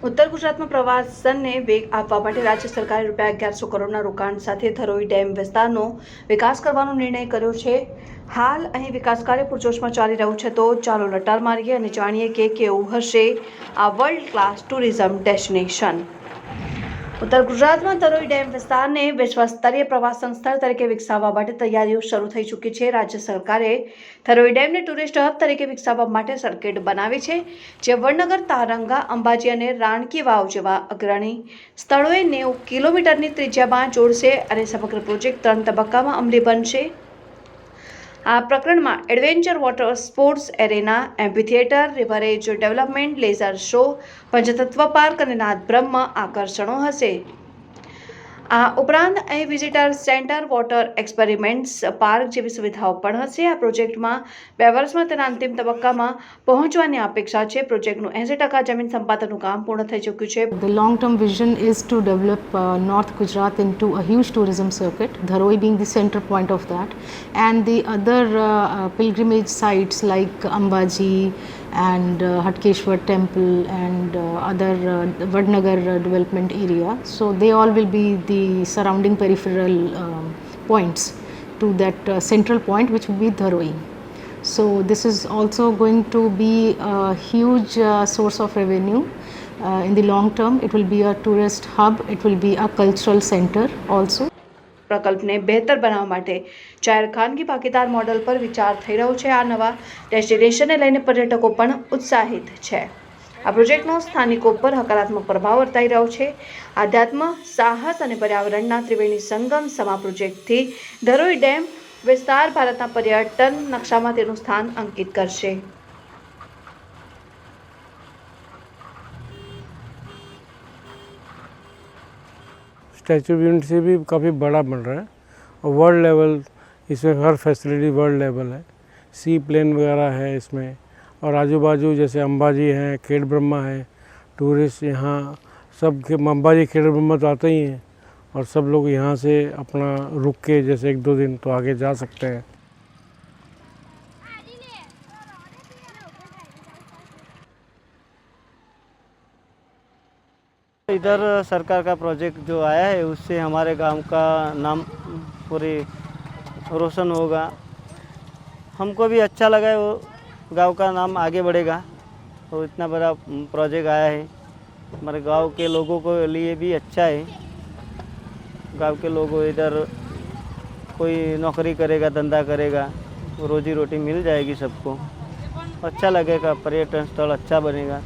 ઉત્તર ગુજરાતમાં પ્રવાસનને વેગ આપવા માટે રાજ્ય સરકારે ₹1100 કરોડના રોકાણ સાથે ધરોઈ ડેમ વિસ્તારનો વિકાસ કરવાનો નિર્ણય કર્યો છે। હાલ અહીં વિકાસ કાર્ય પૂરજોશમાં ચાલી રહ્યું છે, તો ચાલો લટાર મારીએ અને જાણીએ કે કેવું હશે આ વર્લ્ડ ક્લાસ ટુરિઝમ ડેસ્ટિનેશન। ઉત્તર ગુજરાતમાં ધરોઈ ડેમ વિસ્તારને વિશ્વસ્તરીય પ્રવાસન સ્થળ તરીકે વિકસાવવા માટે તૈયારીઓ શરૂ થઈ ચૂકી છે। રાજ્ય સરકારે ધરોઈ ડેમને ટુરિસ્ટ હબ તરીકે વિકસાવવા માટે સર્કિટ બનાવી છે, જે વડનગર, તારંગા, અંબાજી અને રાણકી વાવ જેવા અગ્રણી સ્થળોએ 90 કિલોમીટરની ત્રિજ્યામાં જોડશે અને સમગ્ર પ્રોજેક્ટ 3 તબક્કામાં અમલી બનશે। આ પ્રકરણમાં એડવેન્ચર વોટર સ્પોર્ટ્સ એરેના, amphitheatre, રિવરેજ development, laser show, પંચતત્વ park અને નાદ બ્રહ્મ આકર્ષણો હશે। આ ઉપરાંત અહીં visitor centre, water experiments park જેવી સુવિધાઓ પણ હશે। આ પ્રોજેક્ટમાં 2 વર્ષમાં તેના અંતિમ તબક્કામાં પહોંચવાની અપેક્ષા છે। પ્રોજેક્ટનું 80% જમીન સંપાદનનું કામ પૂર્ણ થઈ ચૂક્યું છે। The long-term vision is to develop North Gujarat into a huge tourism circuit, Dharoi being the center point of that, and the other pilgrimage sites like Ambaji and Hatkeshwar Temple and other Vadnagar development area. So they all will be the surrounding peripheral points to that central point, which will be Dharoi. So this is also going to be a huge source of revenue. In the long term, it will be a tourist hub, it will be a cultural center also. પ્રકલ્પને બહેતર બનાવવા માટે જાહેર ખાનગી ભાગીદાર model પર વિચાર થઈ રહ્યો છે। આ નવા ડેસ્ટિનેશનને લઈને પર્યટકો પણ ઉત્સાહિત છે। આ પ્રોજેક્ટનો સ્થાનિકો પર હકારાત્મક પ્રભાવ વર્તાઈ રહ્યો છે। આધ્યાત્મ, સાહસ અને પર્યાવરણના ત્રિવેણી સંગમ સમા પ્રોજેક્ટથી ધરોઈ ડેમ વિસ્તાર ભારતના પર્યટન નકશામાં તેનું સ્થાન અંકિત કરશે। स्टैचू ऑफ यूनिटी से भी काफ़ी बड़ा बन रहा है और वर्ल्ड लेवल इसमें हर फैसिलिटी वर्ल्ड लेवल है। सी प्लेन वगैरह है इसमें और आजू बाजू जैसे अंबाजी है, खेड़ ब्रह्मा है, टूरिस्ट यहाँ सब के अंबाजी खेड़ ब्रह्मा तो आते ही हैं और सब लोग यहाँ से अपना रुक के जैसे 1-2 दिन तो आगे जा सकते हैं। इधर सरकार का प्रोजेक्ट जो आया है उससे हमारे गांव का नाम पूरे रोशन होगा। हमको भी अच्छा लगा है, वो गांव का नाम आगे बढ़ेगा। तो इतना बड़ा प्रोजेक्ट आया है हमारे गांव के लोगों को लिए भी अच्छा है। गांव के लोगों इधर कोई नौकरी करेगा, धंधा करेगा, रोजी रोटी मिल जाएगी सबको। अच्छा लगेगा, पर्यटन स्थल अच्छा बनेगा।